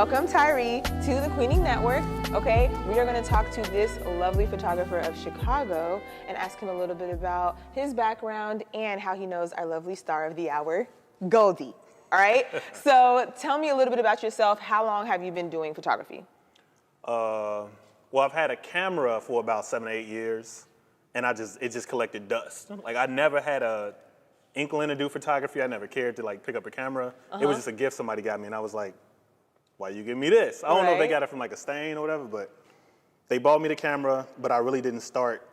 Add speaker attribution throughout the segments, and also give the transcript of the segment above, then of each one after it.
Speaker 1: Welcome, Tyree, to the Queening Network. Okay, we are going to talk to this lovely photographer of Chicago and ask him a little bit about his background and how he knows our lovely star of the hour, Goldie. All right, so tell me a little bit about yourself. How long have you been doing photography?
Speaker 2: Well, I've had a camera for about 7 or 8 years, and it just collected dust. Like, I never had a inkling to do photography. I never cared to like pick up a camera. It was just a gift somebody got me, and I was like, why you give me this? I don't know if they got it from like a stain or whatever, but they bought me the camera, but I really didn't start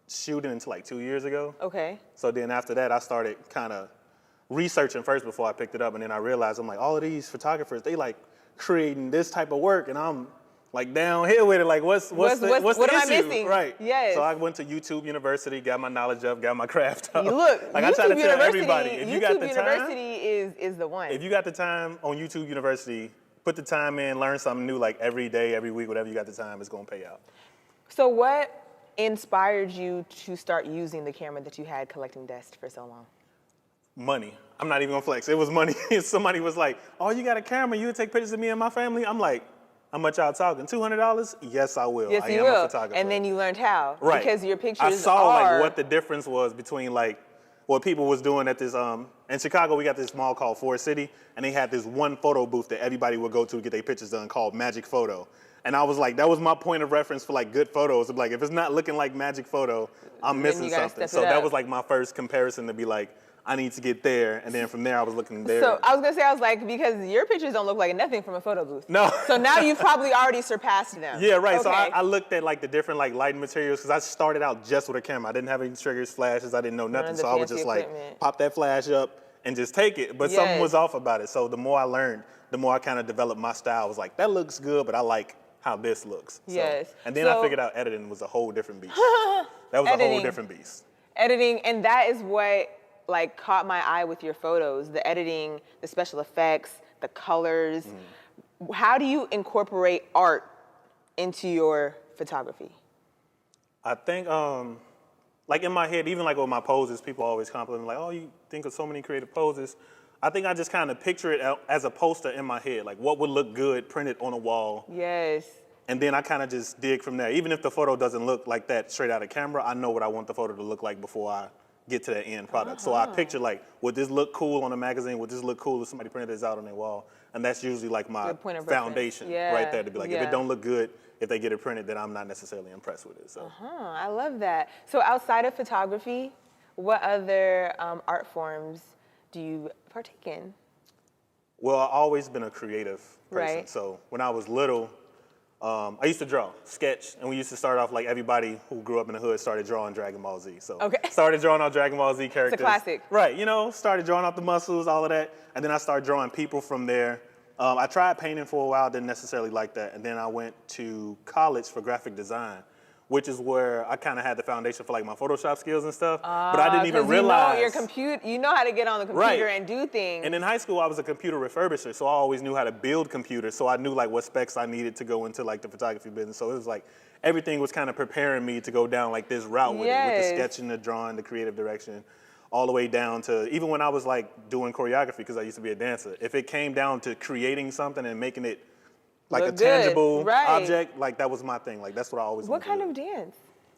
Speaker 2: shooting until like 2 years ago.
Speaker 1: Okay.
Speaker 2: So then after that, I started kind of researching first before I picked it up, and then I realized, I'm like, all of these photographers, they like creating this type of work, and I'm like down here with it, like what's the
Speaker 1: what am
Speaker 2: issue?
Speaker 1: I missing?
Speaker 2: Right.
Speaker 1: Yes.
Speaker 2: So I went to YouTube University, got my knowledge up, got my craft up.
Speaker 1: Look,
Speaker 2: like
Speaker 1: YouTube
Speaker 2: I try to tell
Speaker 1: University,
Speaker 2: everybody, if you got the
Speaker 1: University is the one.
Speaker 2: If you got the time on YouTube University, put the time in, learn something new like every day, every week, whatever you got the time, it's gonna pay out.
Speaker 1: So what inspired you to start using the camera that you had collecting dust for so long?
Speaker 2: Money. I'm not even gonna flex. It was money. Somebody was like, oh, you got a camera, you would take pictures of me and my family? I'm like, how much y'all talking? $200? Yes, I will.
Speaker 1: Yes,
Speaker 2: I
Speaker 1: you
Speaker 2: am
Speaker 1: will.
Speaker 2: a photographer.
Speaker 1: And then you learned how.
Speaker 2: Right.
Speaker 1: Because your pictures
Speaker 2: I saw
Speaker 1: are...
Speaker 2: like what the difference was between like what people was doing at this, in Chicago, we got this mall called Forest City, and they had this one photo booth that everybody would go to get their pictures done called Magic Photo. And I was like, that was my point of reference for like good photos. Like, if it's not looking like Magic Photo, I'm missing something. So that was like my first comparison to be like, I need to get there, and then from there I was looking there.
Speaker 1: So I was gonna say, I was like, because your pictures don't look like nothing from a photo booth.
Speaker 2: No.
Speaker 1: So now you've probably already surpassed them.
Speaker 2: Yeah, right.
Speaker 1: Okay.
Speaker 2: So I looked at like the different like lighting materials, because I started out just with a camera. I didn't have any triggers, flashes, I didn't know nothing. So I was just like, pop that flash up and just take it. But something was off about it. So the more I learned, the more I kind of developed my style. I was like, that looks good, but I like how this looks.
Speaker 1: Yes.
Speaker 2: And then I figured out editing was a whole different beast. That was a whole different beast.
Speaker 1: Editing, and that is what like caught my eye with your photos, the editing, the special effects, the colors. How do you incorporate art into your photography?
Speaker 2: I think, like in my head, even like with my poses, people always compliment me like, oh, you think of so many creative poses. I think I just kind of picture it as a poster in my head, like what would look good printed on a wall.
Speaker 1: Yes. And
Speaker 2: then I kind of just dig from there. Even if the photo doesn't look like that straight out of camera, I know what I want the photo to look like before I get to that end product. So I picture like, would this look cool on a magazine? Would this look cool if somebody printed this out on their wall? And that's usually like my foundation right there to be like, if it don't look good, if they get it printed, then I'm not necessarily impressed with it. So.
Speaker 1: I love that. So outside of photography, what other art forms do you partake in?
Speaker 2: Well, I've always been a creative person.
Speaker 1: Right.
Speaker 2: So when I was little, I used to draw, sketch, and we used to start off like everybody who grew up in the hood started drawing Dragon Ball Z. So started drawing all Dragon Ball Z characters.
Speaker 1: It's a classic.
Speaker 2: Right, you know, started drawing off the muscles, all of that, and then I started drawing people from there. I tried painting for a while, didn't necessarily like that, and then I went to college for graphic design, which is where I kind of had the foundation for like my Photoshop skills and stuff, but I didn't even realize.
Speaker 1: You know how to get on the computer and do things.
Speaker 2: And in high school, I was a computer refurbisher, so I always knew how to build computers, so I knew like what specs I needed to go into like the photography business. So it was like, everything was kind of preparing me to go down like this route with it, with the sketching, the drawing, the creative direction, all the way down to, even when I was like doing choreography, because I used to be a dancer, if it came down to creating something and making it like a tangible object, like that was my thing. Like that's what I always wanted to do.
Speaker 1: What kind of dance?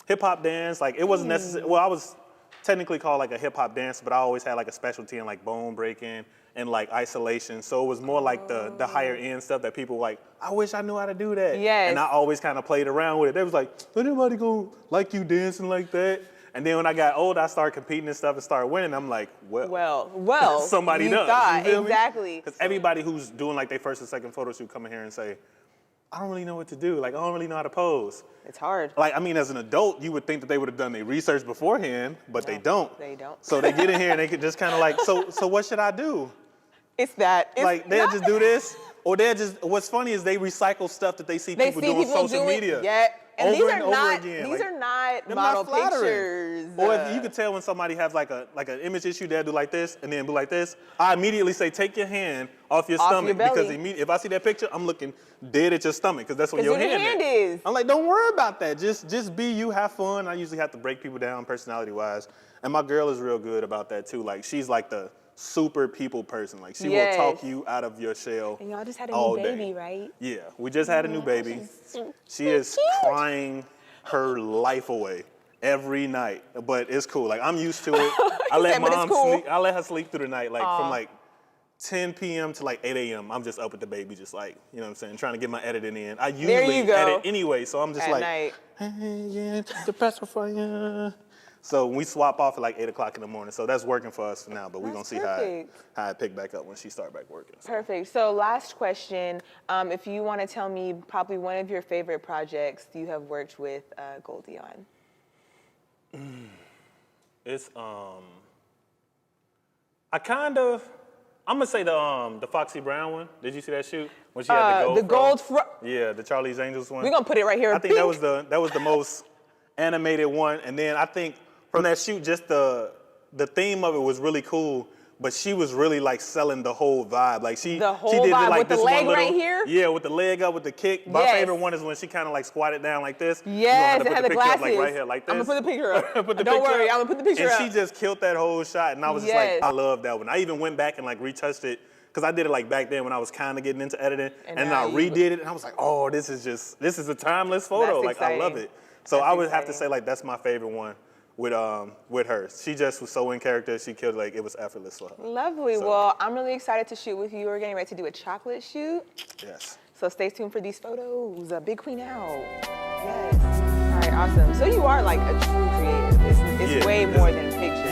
Speaker 2: Hip hop dance. Like it wasn't necessary. Well, I was technically called like a hip hop dancer, but I always had like a specialty in like bone breaking and like isolation. So it was more like the higher end stuff that people like, I wish I knew how to do that.
Speaker 1: Yes.
Speaker 2: And I always kind of played around with it. They was like, anybody gonna like you dancing like that? And then when I got older, I started competing and stuff and started winning. I'm like, well, somebody does.
Speaker 1: Thought,
Speaker 2: you feel
Speaker 1: exactly.
Speaker 2: Because everybody who's doing like their first or second photo shoot come in here and say, I don't really know what to do. Like, I don't really know how to pose.
Speaker 1: It's hard.
Speaker 2: Like, I mean, as an adult, you would think that they would have done their research beforehand, but they don't.
Speaker 1: They don't.
Speaker 2: So they get in here and they could just kind of like, so what should I do?
Speaker 1: It's that.
Speaker 2: Like, they'll just do this, or they'll just, what's funny is they recycle stuff that they see people do on social media.
Speaker 1: Yeah. And
Speaker 2: over and over again.
Speaker 1: These are not
Speaker 2: they're
Speaker 1: model
Speaker 2: not flattering.
Speaker 1: pictures.
Speaker 2: Or if you could tell when somebody has like an image issue, they'll do like this and then do like this. I immediately say, take your hand off your stomach, because if I see that picture, I'm looking dead at your stomach, because that's what your hand
Speaker 1: is.
Speaker 2: I'm like, don't worry about that. Just be you, have fun. I usually have to break people down personality-wise, and my girl is real good about that too. Like she's like the super people person. Like she
Speaker 1: Yes.
Speaker 2: will talk you out of your shell.
Speaker 1: And y'all just had a
Speaker 2: all
Speaker 1: new
Speaker 2: day.
Speaker 1: baby, right?
Speaker 2: Yeah, we just had a new baby. She is crying her life away every night, but it's cool. Like I'm used to it. I let
Speaker 1: said, "But it's
Speaker 2: mom
Speaker 1: cool."
Speaker 2: sleep. I let her sleep through the night, like from like 10 p.m. to like 8 a.m. I'm just up with the baby, just like, you know what I'm saying, trying to get my editing in. I usually edit anyway, so I'm just
Speaker 1: at
Speaker 2: like,
Speaker 1: night.
Speaker 2: hey, yeah, the pressure for you. So we swap off at like 8 o'clock in the morning. So that's working for us for now, but we're going to see how I pick back up when she start back working. So.
Speaker 1: Perfect. So last question, if you want to tell me probably one of your favorite projects you have worked with Goldie on.
Speaker 2: It's, I'm gonna say the Foxy Brown one. Did you see that shoot when she had the gold? Yeah, the Charlie's Angels one.
Speaker 1: We're gonna put it right here.
Speaker 2: I think that was the most animated one, and then I think from that shoot, just the theme of it was really cool. But she was really like selling the whole vibe. Like she did it like
Speaker 1: with
Speaker 2: this
Speaker 1: the leg
Speaker 2: one little,
Speaker 1: right here.
Speaker 2: Yeah, with the leg up with the kick. My favorite one is when she kind of like squatted down like this.
Speaker 1: Yes,
Speaker 2: it
Speaker 1: had the glasses.
Speaker 2: Like right here, like this.
Speaker 1: I'm gonna put the picture up. Don't worry, I'm gonna put the picture up.
Speaker 2: And she just killed that whole shot, and I was just like, I love that one. I even went back and like retouched it because I did it like back then when I was kind of getting into editing, and then I redid it, and I was like, oh, this is a timeless photo. Like I love it. So I would have to say like that's my favorite one. With her. She just was so in character. She killed, like, it was effortless for her.
Speaker 1: Lovely. So. Well, I'm really excited to shoot with you. We're getting ready to do a chocolate shoot.
Speaker 2: Yes.
Speaker 1: So stay tuned for these photos. Big Queen out. Yes. All right, awesome. So you are like a true creative. It's way more than pictures.